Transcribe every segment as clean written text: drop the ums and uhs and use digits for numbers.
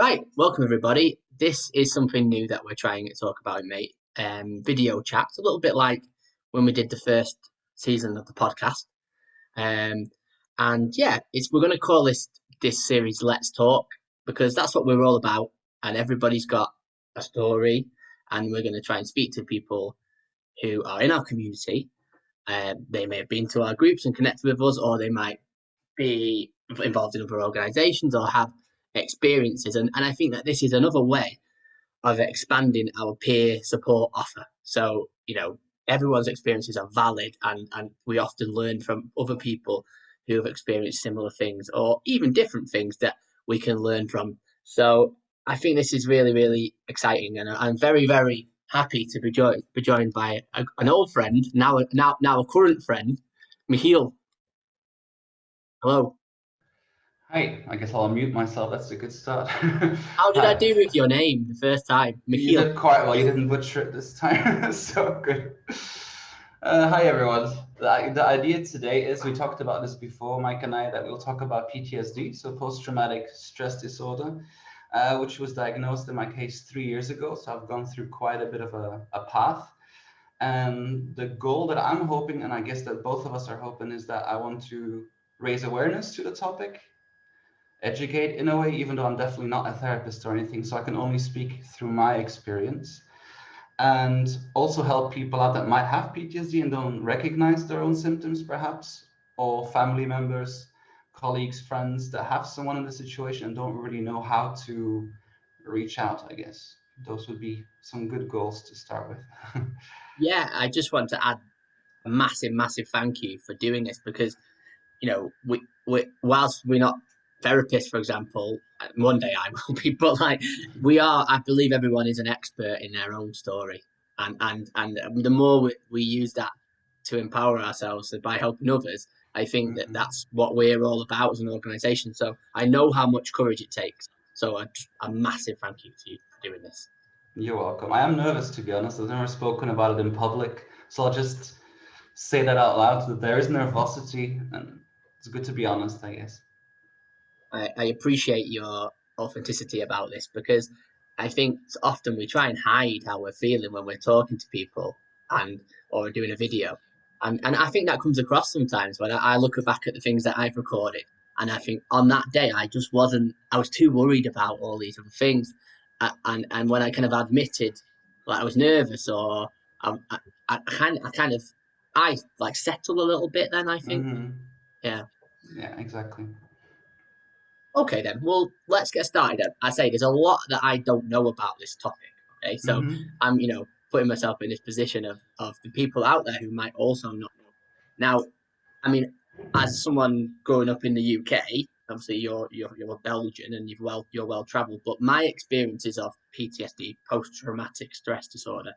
Right, welcome everybody. This is something new that we're trying to talk about, mate. Video chats, a little bit like when we did the first season of the podcast. Um, and yeah, it's we're going to call this series "Let's Talk" because that's what we're all about, and everybody's got a story, and we're going to try and speak to people who are in our community. They may have been to our groups and connected with us, or they might be involved in other organisations or have experiences. And I think that this is another way of expanding our peer support offer. So, everyone's experiences are valid and we often learn from other people who have experienced similar things or even different things that we can learn from. So I think this is really, really exciting and I'm very, very happy to be joined by an old friend, now a current friend, Michiel. Hello. Hi, I guess I'll unmute myself. That's a good start. How did I Hi. do with your name the first time? You Michiel. did quite well. You didn't butcher it this time. So good. Hi, everyone. The idea today is we talked about this before, Mike and I, that we'll talk about PTSD, so post-traumatic stress disorder, which was diagnosed in my case 3 years ago. So I've gone through quite a bit of a path. And the goal that I'm hoping, and I guess that both of us are hoping, is that I want to raise awareness to the topic, educate in a way, even though I'm definitely not a therapist or anything, so I can only speak through my experience, and also help people out that might have PTSD and don't recognize their own symptoms, perhaps, or family members, colleagues, friends that have someone in the situation and don't really know how to reach out, I guess. Those would be some good goals to start with. Yeah, I just want to add a massive, massive thank you for doing this because, whilst we're not therapists, for example, one day I will be, but like we are, I believe everyone is an expert in their own story. And the more we use that to empower ourselves by helping others, I think that Mhm. that's what we're all about as an organization. So I know how much courage it takes. So a massive thank you to you for doing this. You're welcome. I am nervous, to be honest. I've never spoken about it in public, so I'll just say that out loud, that there is nervosity, and it's good to be honest, I guess. I appreciate your authenticity about this because I think often we try and hide how we're feeling when we're talking to people and or doing a video. And I think that comes across sometimes when I look back at the things that I've recorded and I think on that day I was too worried about all these other things. And when I kind of admitted like I was nervous or I like settled a little bit then I think. Hmm. Yeah. Yeah, exactly. Okay, then. Well, let's get started. Then. I say there's a lot that I don't know about this topic. Okay, so Hmm. I'm, putting myself in this position of the people out there who might also not know. Now, I mean, as someone growing up in the UK, obviously you're Belgian and you're well traveled, but my experiences of PTSD, post traumatic stress disorder,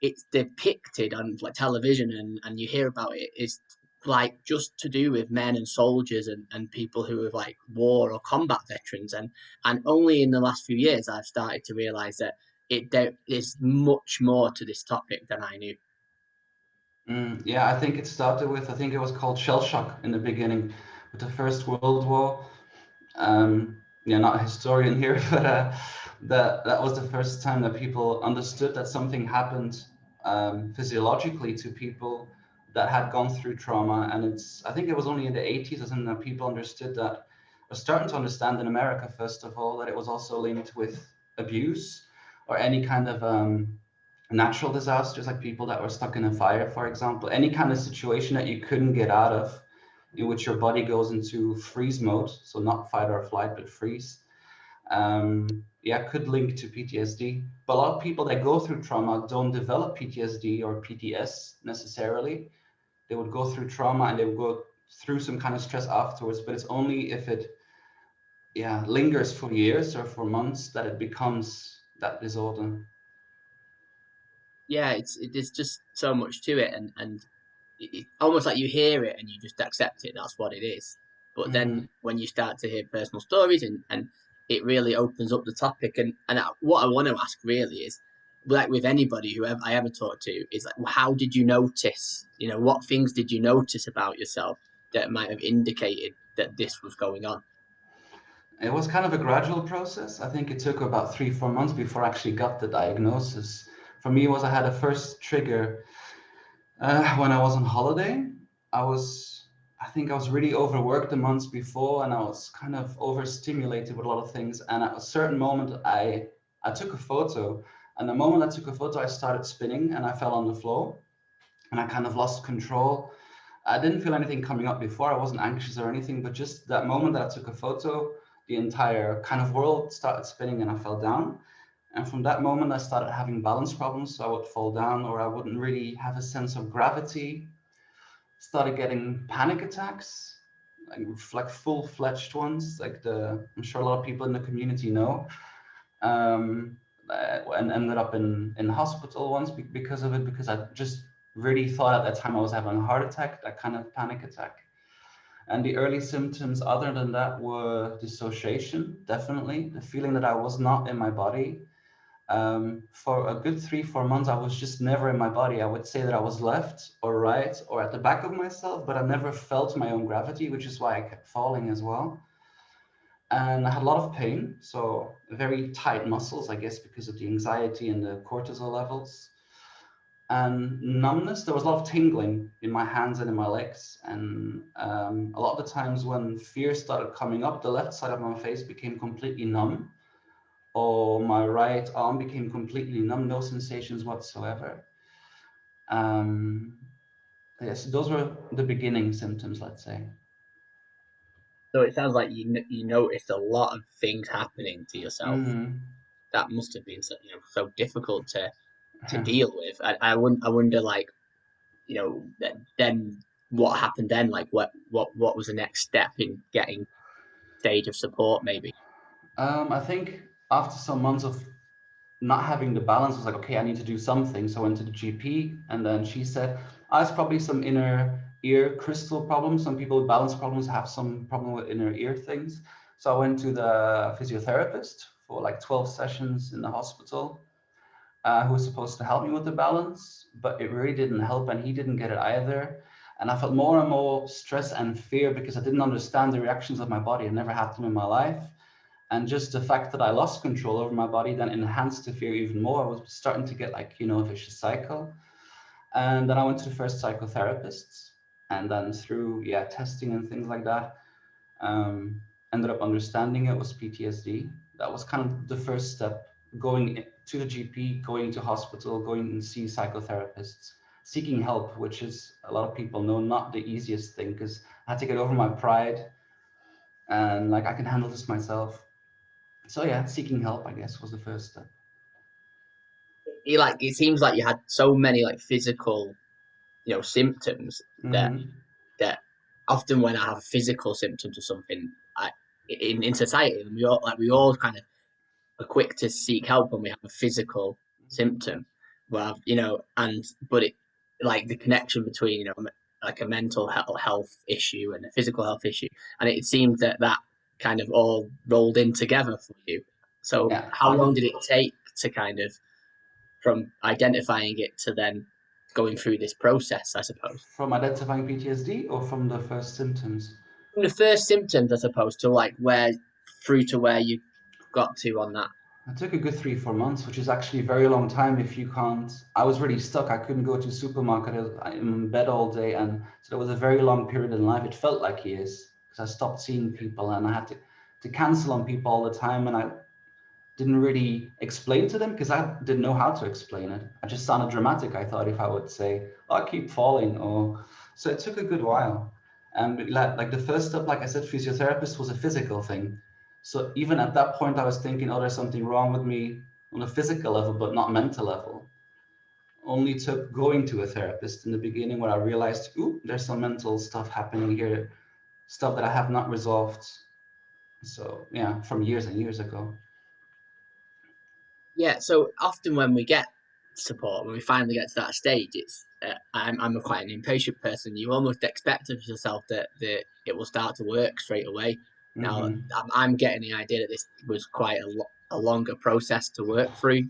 it's depicted on like television and you hear about it is like just to do with men and soldiers and people who are like war or combat veterans and only in the last few years I've started to realize that there is much more to this topic than I knew. Yeah, I think it started with, I think it was called shell shock in the beginning with the First World War. Yeah, not a historian here, but that was the first time that people understood that something happened physiologically to people that had gone through trauma. And I think it was only in the 80s or something that people understood that, or starting to understand in America, first of all, that it was also linked with abuse or any kind of natural disasters, like people that were stuck in a fire, for example, any kind of situation that you couldn't get out of, in which your body goes into freeze mode, so not fight or flight, but freeze. Yeah, could link to PTSD. But a lot of people that go through trauma don't develop PTSD or PTS necessarily. They would go through trauma and they would go through some kind of stress afterwards, but it's only if it, yeah, lingers for years or for months that it becomes that disorder. Yeah, there's just so much to it and almost like you hear it and you just accept it, that's what it is. But Mm-hmm. then when you start to hear personal stories and it really opens up the topic and what I want to ask really is like with anybody I ever talk to is like, well, how did you notice, what things did you notice about yourself that might have indicated that this was going on? It was kind of a gradual process. I think it took about 3, 4 months before I actually got the diagnosis. For me, it was I had a first trigger when I was on holiday. I was, I think I was really overworked the months before, and I was kind of overstimulated with a lot of things. And at a certain moment, I took a photo, and the moment I took a photo, I started spinning, and I fell on the floor, and I kind of lost control. I didn't feel anything coming up before. I wasn't anxious or anything, but just that moment that I took a photo, the entire kind of world started spinning, and I fell down. And from that moment, I started having balance problems. So I would fall down, or I wouldn't really have a sense of gravity. Started getting panic attacks, like full-fledged ones, like I'm sure a lot of people in the community know. Um, and ended up in hospital once because of it, because I just really thought at that time I was having a heart attack, that kind of panic attack. And the early symptoms, other than that, were dissociation, definitely. The feeling that I was not in my body. For a good 3, 4 months, I was just never in my body. I would say that I was left or right or at the back of myself, but I never felt my own gravity, which is why I kept falling as well. And I had a lot of pain, so very tight muscles, I guess, because of the anxiety and the cortisol levels. And numbness, there was a lot of tingling in my hands and in my legs. And a lot of the times when fear started coming up, the left side of my face became completely numb, or my right arm became completely numb, no sensations whatsoever. Um, yes, those were the beginning symptoms, let's say. So it sounds like you noticed a lot of things happening to yourself. Mm-hmm. That must have been so, so difficult to Yeah. deal with. I wonder, like, then what happened then? Like, what was the next step in getting stage of support? Maybe. I think after some months of not having the balance, I was like, okay, I need to do something. So I went to the GP, and then she said, oh, it's probably some inner ear crystal problems. Some people with balance problems have some problem with inner ear things. So I went to the physiotherapist for like 12 sessions in the hospital, who was supposed to help me with the balance, but it really didn't help, and he didn't get it either. And I felt more and more stress and fear because I didn't understand the reactions of my body. I never had them in my life. And just the fact that I lost control over my body then enhanced the fear even more. I was starting to get like, a vicious cycle. And then I went to the first psychotherapists, and then through testing and things like that, um, ended up understanding it was PTSD. That was kind of the first step, going to the GP, going to hospital, going and see psychotherapists, seeking help, which is, a lot of people know, not the easiest thing, because I had to get over my pride and like, I can handle this myself. So yeah, seeking help, I guess, was the first step. It seems like you had so many like physical, symptoms that Mm-hmm. that often when I have physical symptoms of something, in society, we all kind of are quick to seek help when we have a physical symptom. Well, and but it like the connection between like a mental health issue and a physical health issue, and it seemed that kind of all rolled in together for you. So Yeah, how long did it take to kind of from identifying it to then going through this process? I suppose from identifying PTSD or from the first symptoms? from the first symptoms, I suppose, to like where through to where you got to on that. It took a good 3, 4 months, which is actually a very long time if you can't. I was really stuck. I couldn't go to a supermarket. I'm in bed all day. And so there was a very long period in life. It felt like years because I stopped seeing people, and I had to cancel on people all the time. And I didn't really explain to them because I didn't know how to explain it. I just sounded dramatic, I thought, if I would say, oh, I keep falling. Or so it took a good while. And like the first step, like I said, physiotherapist was a physical thing. So even at that point, I was thinking, oh, there's something wrong with me on a physical level, but not mental level. Only took going to a therapist in the beginning where I realized, ooh, there's some mental stuff happening here, stuff that I have not resolved. So yeah, from years and years ago. Yeah, so often when we get support, when we finally get to that stage, it's I'm a quite an impatient person. You almost expect of yourself that it will start to work straight away. Now Mm-hmm. I'm getting the idea that this was quite a longer process to work through.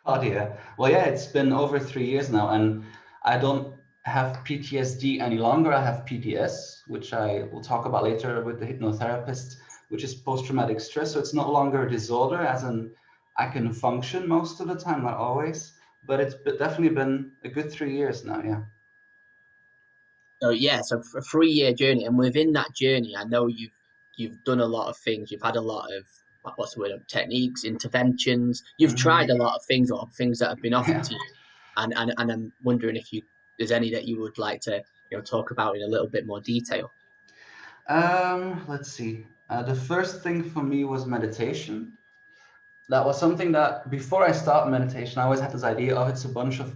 Oh dear. Well, yeah, it's been over 3 years now, and I don't have PTSD any longer. I have PTS, which I will talk about later with the hypnotherapist, which is post-traumatic stress. So it's no longer a disorder, as in I can function most of the time, not always, but it's definitely been a good 3 years now. Yeah. So yeah, so for a 3 year journey, and within that journey, I know you've done a lot of things. You've had a lot of what's the word, techniques, interventions. You've tried a Hmm. lot of things, or things that have been offered Yeah. to you. And I'm wondering if there's any that you would like to talk about in a little bit more detail. Let's see. The first thing for me was meditation. That was something that before I started meditation, I always had this idea of it's a bunch of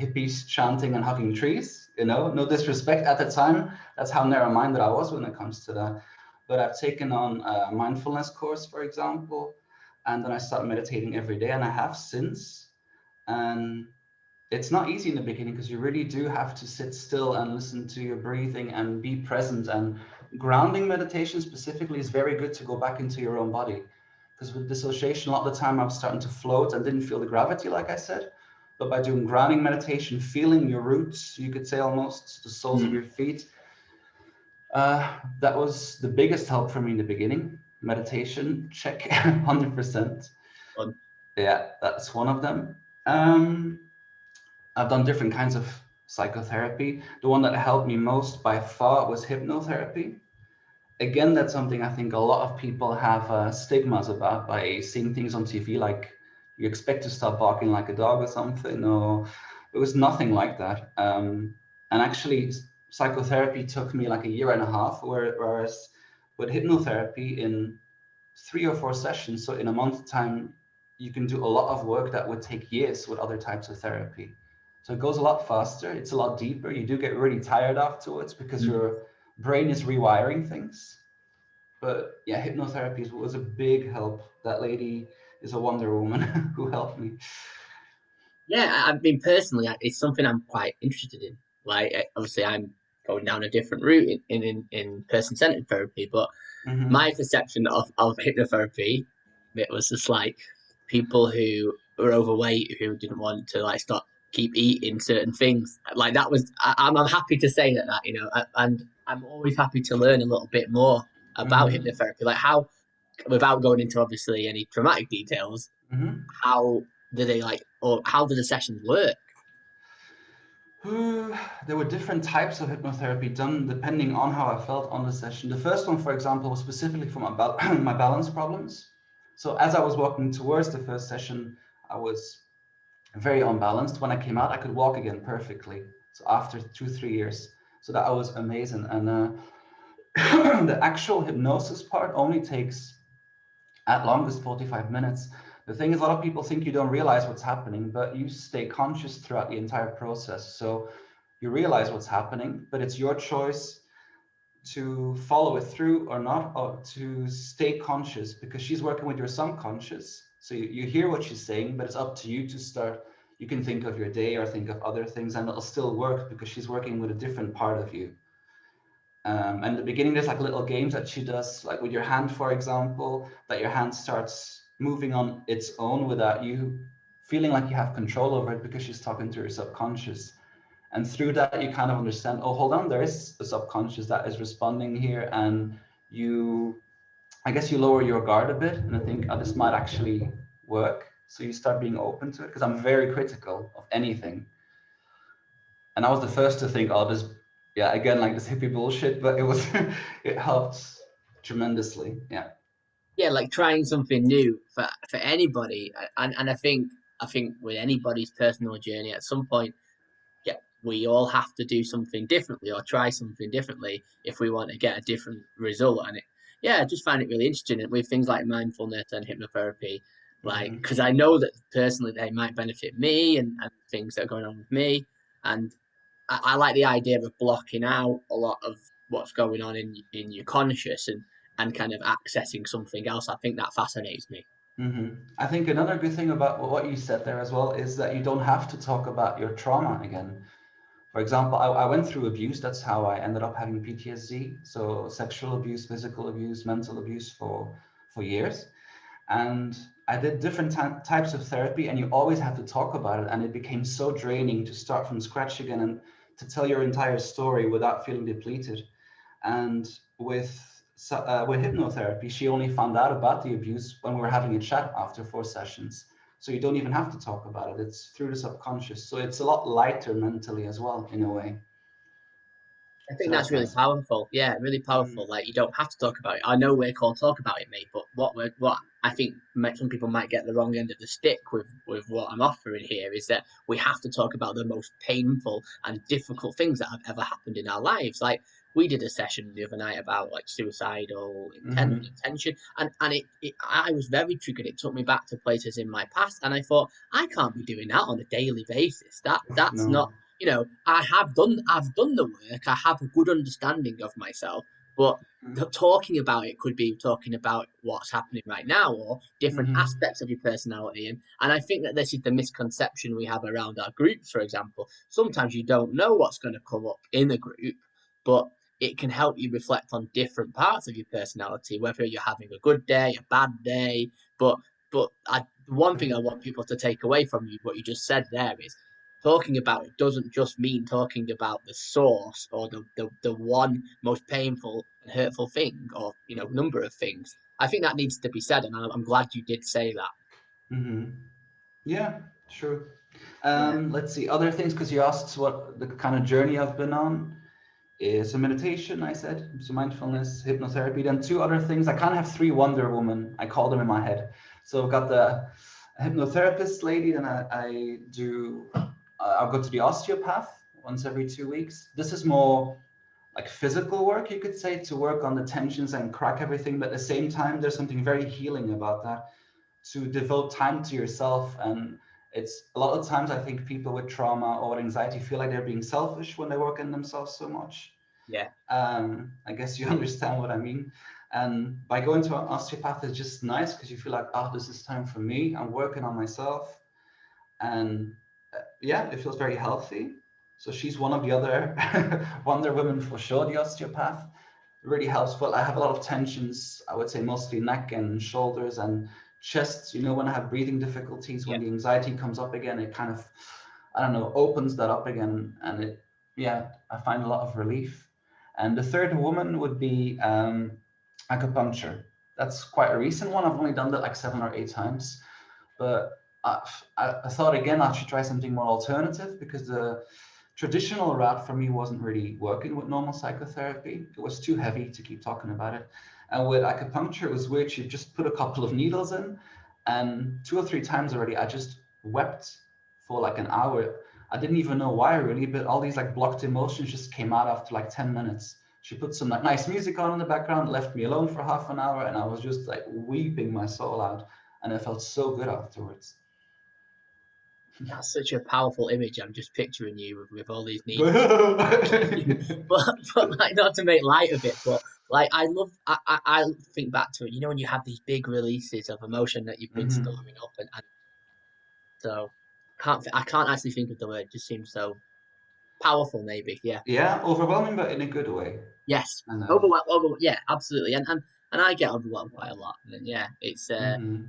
hippies chanting and hugging trees. No disrespect at the time. That's how narrow-minded I was when it comes to that. But I've taken on a mindfulness course, for example, and then I started meditating every day, and I have since. And it's not easy in the beginning because you really do have to sit still and listen to your breathing and be present. And grounding meditation specifically is very good to go back into your own body. Because with dissociation, a lot of the time I was starting to float and didn't feel the gravity, like I said. But by doing grounding meditation, feeling your roots, you could say almost the soles of Mm. your feet, that was the biggest help for me in the beginning. Meditation, check, 100%. Fun. Yeah, that's one of them. Um, I've done different kinds of psychotherapy. The one that helped me most by far was hypnotherapy. Again, that's something I think a lot of people have stigmas about by seeing things on TV, like you expect to start barking like a dog or something, or it was nothing like that. And actually, psychotherapy took me like a year and a half, whereas with hypnotherapy, in 3 or 4 sessions, so in a month time, you can do a lot of work that would take years with other types of therapy. So it goes a lot faster, it's a lot deeper. You do get really tired afterwards because Mm. your brain is rewiring things. But yeah, hypnotherapy was a big help. That lady is a Wonder Woman who helped me. Yeah, I mean, personally, it's something I'm quite interested in. Like, obviously, I'm going down a different route in person centered therapy, but Hmm. my perception of hypnotherapy, it was just like people who were overweight who didn't want to like stop keep eating certain things. Like that was, I'm happy to say and I'm always happy to learn a little bit more about Hmm. hypnotherapy. Like how, without going into obviously any traumatic details, Hmm. how do they like, or how do the sessions work? There were different types of hypnotherapy done depending on how I felt on the session. The first one, for example, was specifically for my balance problems. So as I was walking towards the first session, I was very unbalanced. When I came out, I could walk again perfectly. So after 2, 3 years, so that was amazing. And the actual hypnosis part only takes at longest 45 minutes. The thing is, a lot of people think you don't realize what's happening, but you stay conscious throughout the entire process. So you realize what's happening, but it's your choice to follow it through or not, or to stay conscious, because she's working with your subconscious. So you hear what she's saying, but it's up to you to start. You can think of your day or think of other things, and it'll still work because she's working with a different part of you. And in the beginning, there's like little games that she does, like with your hand, for example, that your hand starts moving on its own without you feeling like you have control over it, because she's talking to your subconscious. And through that, you kind of understand, oh, hold on, there is a subconscious that is responding here. And I guess you lower your guard a bit and I think, oh, this might actually work. So you start being open to it, because I'm very critical of anything. And I was the first to think, oh, this, yeah, again, like this hippie bullshit, but it was, it helped tremendously. Yeah. Yeah, like trying something new for anybody, and I think with anybody's personal journey, at some point, yeah, we all have to do something differently or try something differently if we want to get a different result. And yeah, I just find it really interesting with things like mindfulness and hypnotherapy, like Hmm. because I know that personally they might benefit me and things that are going on with me, and I like the idea of blocking out a lot of what's going on in your conscious and kind of accessing something else. I think that fascinates me. Hmm. I think another good thing about what you said there as well is that you don't have to talk about your trauma again. For example, I went through abuse. That's how I ended up having PTSD. So sexual abuse, physical abuse, mental abuse for years. And I did different types of therapy, and you always have to talk about it. And it became so draining to start from scratch again and to tell your entire story without feeling depleted. And with with hypnotherapy, she only found out about the abuse when we were having a chat after 4 sessions. So you don't even have to talk about it. It's through the subconscious. So it's a lot lighter mentally as well, in a way. I So think that's that's really nice. powerful. Yeah, really Mm, powerful. Like you don't have to talk about it. I know we're called talk about it, mate. But what I think some people might get the wrong end of the stick with what I'm offering here is that we have to talk about the most painful and difficult things that have ever happened in our lives. Like we did a session the other night about like suicidal mm-hmm. intention, and I was very triggered. It took me back to places in my past, and I thought I can't be doing that on a daily basis. That's No. not, I've done the work. I have a good understanding of myself, but talking about it could be talking about what's happening right now or different Mm-hmm. aspects of your personality. And I think that this is the misconception we have around our groups, for example. Sometimes you don't know what's going to come up in a group, but it can help you reflect on different parts of your personality, whether you're having a good day, a bad day. The one thing I want people to take away from you, what you just said there, is talking about it doesn't just mean talking about the source or the one most painful and hurtful thing or number of things. I think that needs to be said, and I'm glad you did say that. Mm-hmm. Yeah, true. Yeah, Let's see other things because you asked what the kind of journey I've been on is. So meditation, I said, so mindfulness, hypnotherapy. Then two other things. I kind of have three Wonder Woman. I call them in my head. So I've got the hypnotherapist lady, then I do. I'll go to the osteopath once every 2 weeks. This is more like physical work, you could say, to work on the tensions and crack everything. But at the same time, there's something very healing about that, to devote time to yourself. And it's a lot of times I think people with trauma or anxiety feel like they're being selfish when they work in themselves so much. yeah, I guess you understand what I mean. And by going to an osteopath is just nice because you feel like, oh, this is time for me. I'm working on myself. And yeah, it feels very healthy. So she's one of the other Wonder Women for sure, the osteopath. It really helps. But I have a lot of tensions, I would say mostly neck and shoulders and chest. When I have breathing difficulties, when yeah, the anxiety comes up again, it kind of, I don't know, opens that up again. And yeah, I find a lot of relief. And the third woman would be acupuncture. That's quite a recent one. I've only done that like 7 or 8 times. But I thought again I should try something more alternative because the traditional route for me wasn't really working with normal psychotherapy. It was too heavy to keep talking about it. And with acupuncture, it was weird. You just put a couple of needles in, and 2 or 3 times already, I just wept for like an hour. I didn't even know why really, but all these like blocked emotions just came out after like 10 minutes. She put some like nice music on in the background, left me alone for half an hour, and I was just like weeping my soul out, and I felt so good afterwards. that's such a powerful image. I'm just picturing you with all these needles. Mm-hmm. But like, not to make light of it, but like I think back to it. When you have these big releases of emotion that you've been storing up, and so I can't actually think of the word. It just seems so powerful. Maybe, yeah. Yeah, overwhelming, but in a good way. Yes. And Yeah, absolutely. And I get overwhelmed quite a lot. And yeah, it's mhm.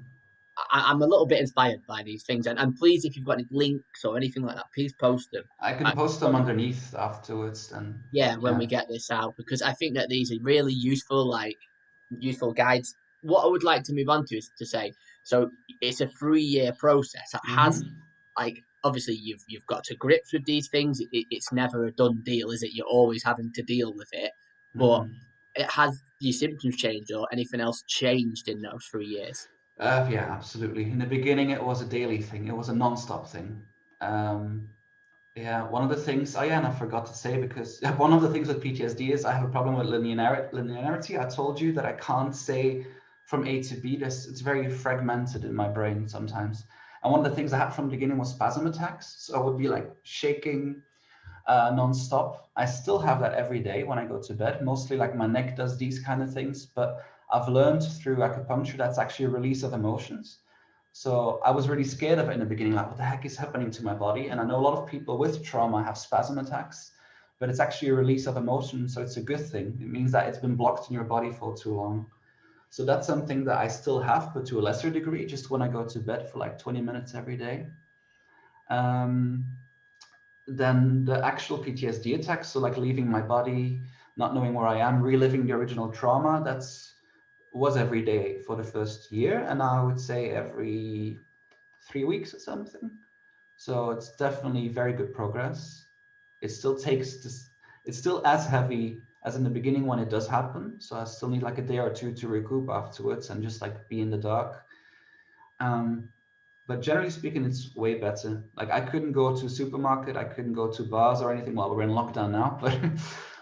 I'm a little bit inspired by these things. And please, if you've got any links or anything like that, please post them. I can I, post them underneath afterwards. And yeah, when we yeah. get this out, because I think that these are really useful, like useful guides. What I would like to move on to is to say, so it's a 3-year process. It has, Hmm. like, obviously you've got to grips with these things. It's never a done deal, is it? You're always having to deal with it. But Hmm. it has your symptoms changed or anything else changed in those 3 years? Yeah, absolutely. In the beginning, it was a daily thing. It was a non-stop thing. Um, yeah, one of the things. Oh yeah, and I forgot to say because one of the things with PTSD is I have a problem with linearity. I told you that I can't say from A to B. It's very fragmented in my brain sometimes. And one of the things I had from the beginning was spasm attacks. So I would be like shaking non-stop. I still have that every day when I go to bed. Mostly like my neck does these kind of things, but I've learned through acupuncture that's actually a release of emotions. So I was really scared of it in the beginning, like what the heck is happening to my body? And I know a lot of people with trauma have spasm attacks, but it's actually a release of emotion. So it's a good thing. It means that it's been blocked in your body for too long. So that's something that I still have, but to a lesser degree, just when I go to bed for like 20 minutes every day. Um, then the actual PTSD attacks, so like leaving my body, not knowing where I am, reliving the original trauma. Was every day for the first year, and now I would say every 3 weeks or something. So it's definitely very good progress. It still takes this, it's still as heavy as in the beginning when it does happen. So I still need like a day or two to recoup afterwards and just like be in the dark. But generally speaking, it's way better. Like I couldn't go to a supermarket, I couldn't go to bars or anything. Well, we're in lockdown now,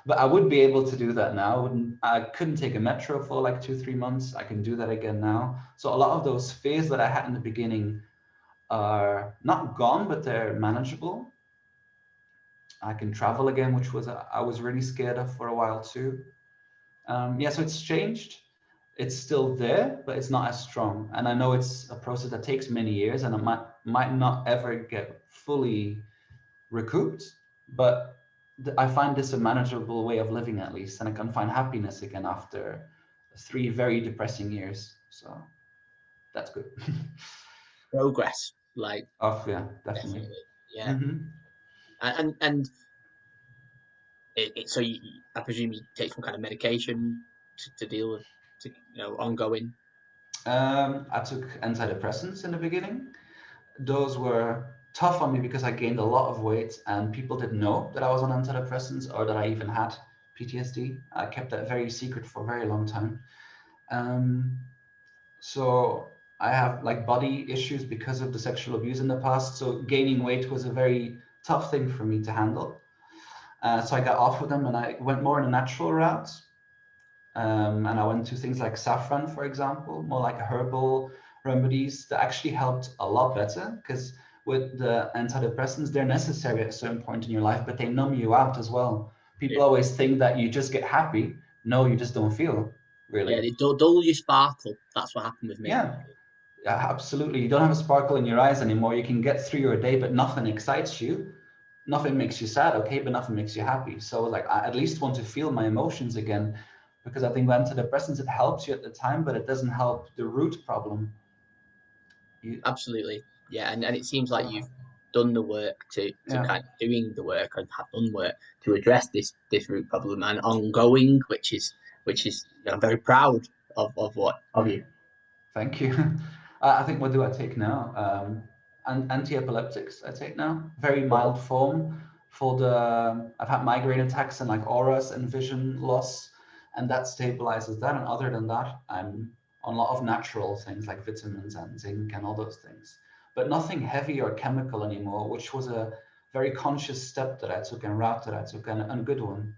but I would be able to do that now. I couldn't take a metro for like 2, 3 months. I can do that again now. So a lot of those fears that I had in the beginning are not gone, but they're manageable. I can travel again, which was I was really scared of for a while too. Yeah, so it's changed. It's still there, but it's not as strong. And I know it's a process that takes many years, and it might not ever get fully recouped. But I find this a manageable way of living at least, and I can find happiness again after 3 very depressing years. So that's good. Progress, like Oh yeah, definitely. definitely, yeah. Mm-hmm. And so I presume you take some kind of medication to deal with, ongoing. I took antidepressants in the beginning. Those were tough on me because I gained a lot of weight and people didn't know that I was on antidepressants or that I even had PTSD. I kept that very secret for a very long time. Um, so I have like body issues because of the sexual abuse in the past. So gaining weight was a very tough thing for me to handle. So I got off with them and I went more in a natural route. And I went to things like saffron, for example, more like herbal remedies that actually helped a lot better because with the antidepressants, they're necessary at a certain point in your life, but they numb you out as well. People Yeah, always think that you just get happy. No, you just don't feel yeah. really. They dull your sparkle. That's what happened with me. Yeah, absolutely. You don't have a sparkle in your eyes anymore. You can get through your day, but nothing excites you. Nothing makes you sad, okay, but nothing makes you happy. So like I at least want to feel my emotions again because I think with antidepressants it helps you at the time, but it doesn't help the root problem. You, Absolutely, yeah. And it seems like so you've done the work to yeah. kind of doing the work and have done work to address this root problem and ongoing, which is I'm very proud of what of Mm. you. Thank you. I think what do I take now? Anti-epileptics I take now, very Cool. mild form for the. I've had migraine attacks and like auras and vision loss, and that stabilizes that. And other than that, I'm on a lot of natural things like vitamins and zinc and all those things, but nothing heavy or chemical anymore, which was a very conscious step that I took and route that I took and a good one.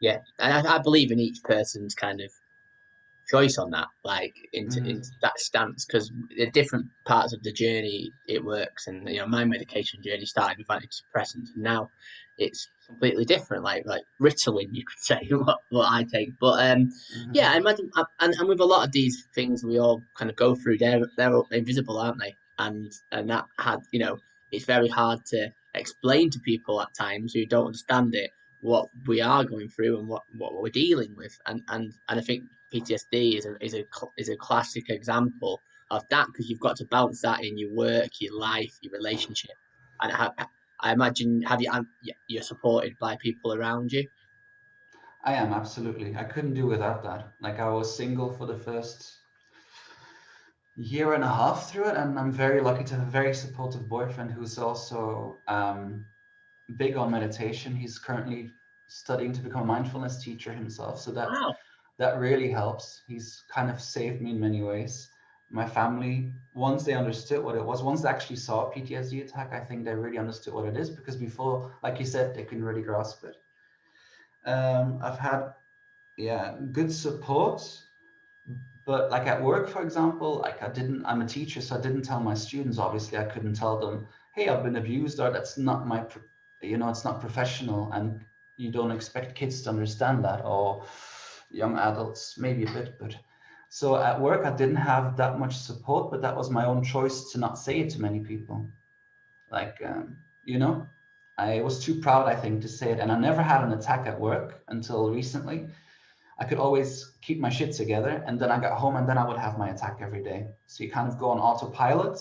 Yeah, and I believe in each person's kind of choice on that, like in Mm-hmm. that stance, because the different parts of the journey it works. And my medication journey started with antidepressants, and now it's completely different. Like Ritalin, you could say what I take, but yeah, Mm-hmm. I imagine, and with a lot of these things we all kind of go through, they're invisible, aren't they? And that had it's very hard to explain to people at times who don't understand it what we are going through and what we're dealing with, and I think PTSD is a classic example of that because you've got to balance that in your work, your life, your relationship, and I imagine you're supported by people around you. I am absolutely. I couldn't do without that. Like I was single for the first year and a half through it, and I'm very lucky to have a very supportive boyfriend who's also big on meditation. He's currently studying to become a mindfulness teacher himself, so Wow. that really helps. He's kind of saved me in many ways. My family, once they understood what it was, once they actually saw a PTSD attack, I think they really understood what it is because before, like you said, they couldn't really grasp it. I've had good support. But like at work, for example, like I'm a teacher, so I didn't tell my students, obviously I couldn't tell them, hey, I've been abused, or that's not it's not professional. And you don't expect kids to understand that, or young adults, maybe a bit. But so at work, I didn't have that much support, but that was my own choice to not say it to many people. Like, I was too proud, I think, to say it. And I never had an attack at work until recently. I could always keep my shit together, and then I got home and then I would have my attack every day. So you kind of go on autopilot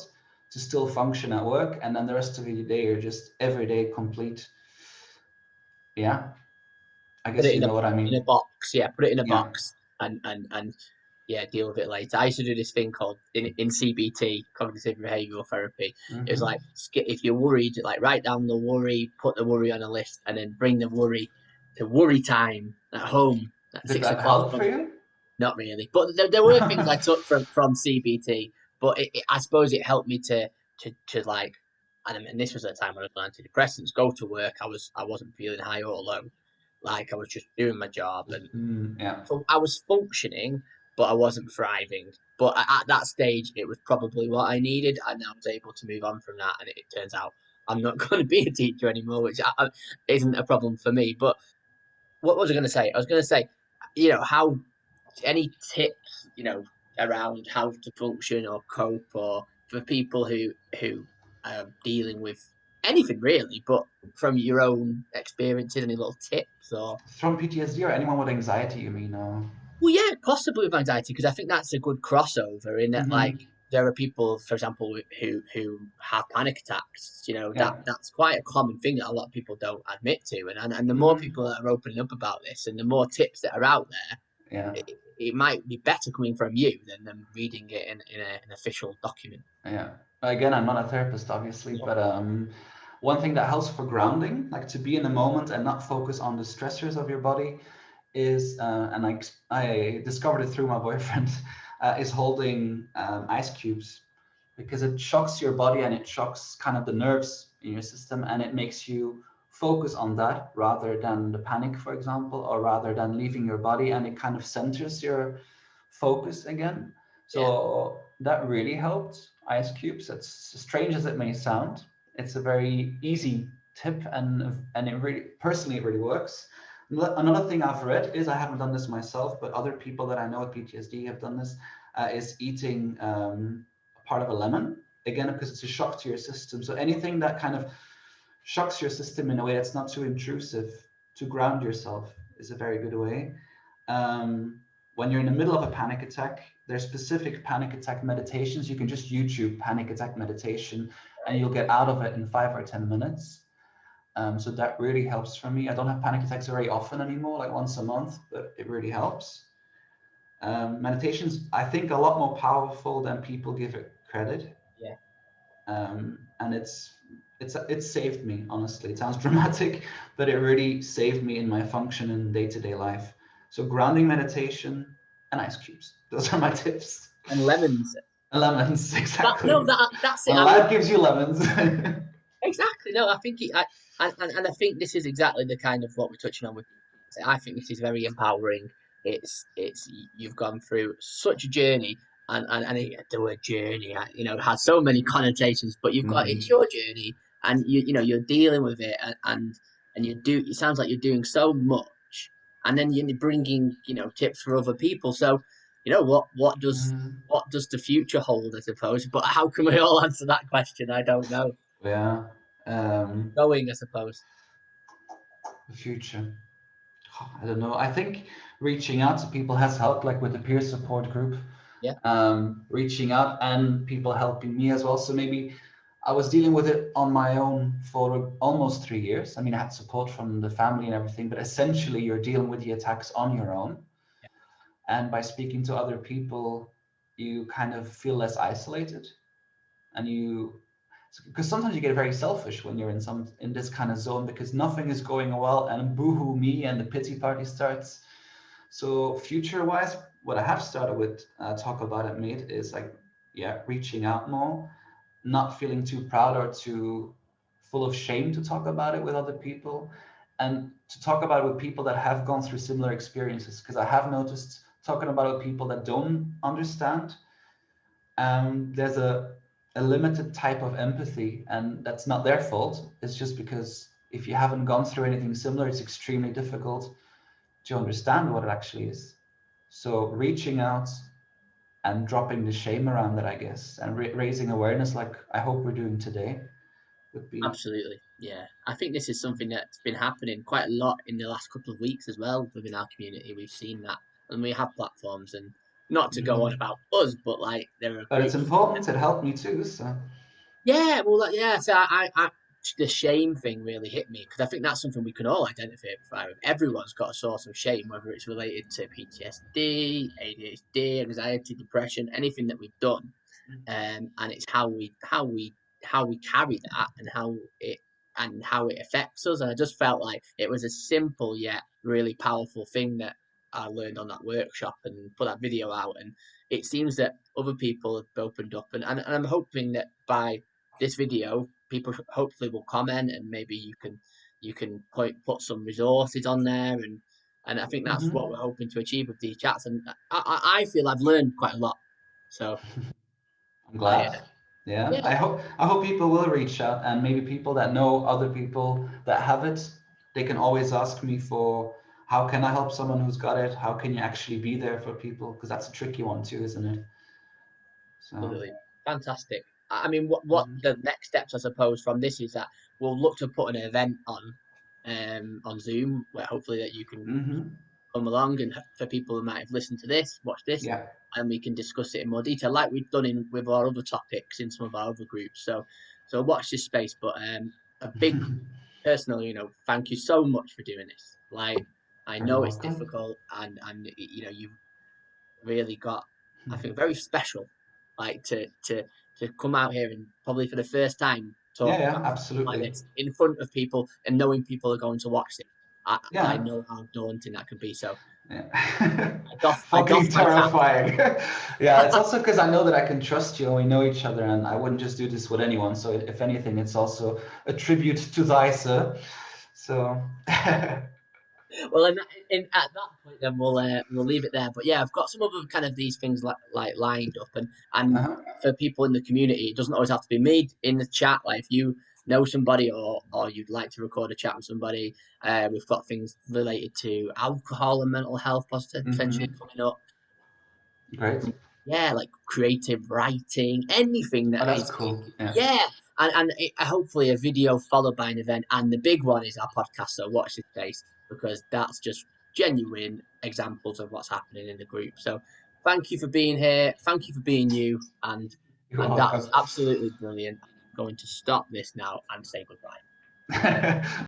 to still function at work, and then the rest of your day you're just everyday complete. Yeah, I put guess it you know what I in a mean. box. Yeah, put it in a Yeah. box and yeah, deal with it later. I used to do this thing called in CBT, cognitive behavioral therapy. It was Hmm. like if you're worried, like write down the worry, put the worry on a list, and then bring the worry to worry time at home at Did six that o'clock. help for you? Not really, but there were things I took from CBT. But I suppose it helped me to like, and this was at a time when I was on antidepressants. Go to work, I wasn't feeling high or low, like I was just doing my job, and Yeah. so I was functioning, but I wasn't thriving. But at that stage, it was probably what I needed, and I was able to move on from that. And it turns out I'm not going to be a teacher anymore, which isn't a problem for me. But what was I going to say? I was going to say, how any tips, around how to function or cope, or for people who are dealing with anything really, but from your own experiences, any little tips or From PTSD or anyone with anxiety, you mean? well, yeah, possibly with anxiety, because I think that's a good crossover in that, like, Hmm. there are people, for example, who have panic attacks. Yeah. That's quite a common thing that a lot of people don't admit to, and the more Hmm. people that are opening up about this, and the more tips that are out there, Yeah. it might be better coming from you than them reading it in an official document. Yeah. Again, I'm not a therapist, obviously, Yeah, but one thing that helps for grounding, like to be in the moment and not focus on the stressors of your body, is, and I discovered it through my boyfriend, is holding ice cubes, because it shocks your body and it shocks kind of the nerves in your system, and it makes you focus on that rather than the panic, for example, or rather than leaving your body, and it kind of centers your focus again. yeah, So that really helped. Ice cubes, as strange as it may sound, it's a very easy tip, and it really, personally, it really works. Another thing I've read is, I haven't done this myself, but other people that I know with PTSD have done this, is eating part of a lemon, again, because it's a shock to your system. So anything that kind of shocks your system in a way that's not too intrusive, to ground yourself, is a very good way. Um, when you're in the middle of a panic attack, there's specific panic attack meditations. You can just YouTube panic attack meditation, and you'll get out of it in 5 or 10 minutes. So that really helps for me. I don't have panic attacks very often anymore, like once a month, but it really helps. Meditation's, I think, a lot more powerful than people give it credit. yeah. And it's saved me, honestly. It sounds dramatic, but it really saved me in my function in day-to-day life. So grounding meditation and ice cubes. Those are my tips. And lemons. And lemons, That no, exactly. that's it. When I mean, life gives you lemons. exactly. No, I think and I think this is exactly the kind of what we're touching on with. I think this is very empowering. It's you've gone through such a journey, and the word journey, has so many connotations. But it's Mhm. your journey, and you're dealing with it, and you do. It sounds like you're doing so much, and then you're bringing tips for other people. So Mhm. what does the future hold? I suppose, but how can we all answer that question? I don't know. Yeah. Um, Going, I suppose. the future. I don't know. I think reaching out to people has helped, like with the peer support group, Yeah, reaching out and people helping me as well. So maybe I was dealing with it on my own for almost 3 years. I mean, I had support from the family and everything, but essentially you're dealing with the attacks on your own. And by speaking to other people, you kind of feel less isolated, and because sometimes you get very selfish when you're in this kind of zone, because nothing is going well and boohoo me and the pity party starts. So future wise, what I have started with, talk about it, mate, is like, yeah, reaching out more, not feeling too proud or too full of shame to talk about it with other people, and to talk about it with people that have gone through similar experiences. Because I have noticed, talking about it with people that don't understand, there's a limited type of empathy, and that's not their fault. It's just because if you haven't gone through anything similar, it's extremely difficult to understand what it actually is. So reaching out and dropping the shame around it, I guess, and raising awareness, like I hope we're doing today, would be. absolutely. Yeah, I think this is something that's been happening quite a lot in the last couple of weeks as well within our community. We've seen that, and we have platforms, and not to go on Mhm. about us, but like there are But it's groups. important. It helped me too. So. Yeah, well, yeah. So the shame thing really hit me because I think that's something we can all identify with. Everyone's got a source of shame, whether it's related to PTSD, ADHD, anxiety, depression, anything that we've done, and it's how we carry that and how it affects us. And I just felt like it was a simple yet really powerful thing that I learned on that workshop and put that video out. And it seems that other people have opened up, and I'm hoping that by this video, people hopefully will comment, and maybe you can put some resources on there, and I think that's what Hmm. we're hoping to achieve with these chats. And I feel I've learned quite a lot. So I'm I glad. Yeah, yeah, I hope people will reach out, and maybe people that know other people that have it, they can always ask me for how can I help someone who's got it? How can you actually be there for people? Because that's a tricky one too, isn't it? So. absolutely fantastic. I mean, what Mhm. the next steps, I suppose, from this is that we'll look to put an event on Zoom where hopefully that you can Mhm. come along, and for people who might have listened to this, watch this, Yeah. and we can discuss it in more detail, like we've done with our other topics in some of our other groups. So watch this space. But a big personal, thank you so much for doing this. Like I Very know it's welcome. difficult, and you've really got, I think, very special, like to come out here and probably for the first time Yeah, talk yeah, about something like absolutely. this in front of people and knowing people are going to watch it. I Yeah. know how daunting that can be. So Yeah. I doff Fucking my cap. terrifying. Yeah, it's also because I know that I can trust you and we know each other, and I wouldn't just do this with anyone. So if anything, it's also a tribute to thy sir. So. Well, at that point, then we'll leave it there. But yeah, I've got some other kind of these things like lined up, and Uh-huh. for people in the community, it doesn't always have to be me in the chat. Like if you know somebody or you'd like to record a chat with somebody, we've got things related to alcohol and mental health potentially Hmm. coming up. Great. Yeah, like creative writing, anything Oh, that that's is, cool. Yeah. yeah, hopefully a video followed by an event, and the big one is our podcast. So watch this space because that's just genuine examples of what's happening in the group. So thank you for being here, thank you for being you, You're and that welcome. was absolutely brilliant. I'm going to stop this now and say goodbye.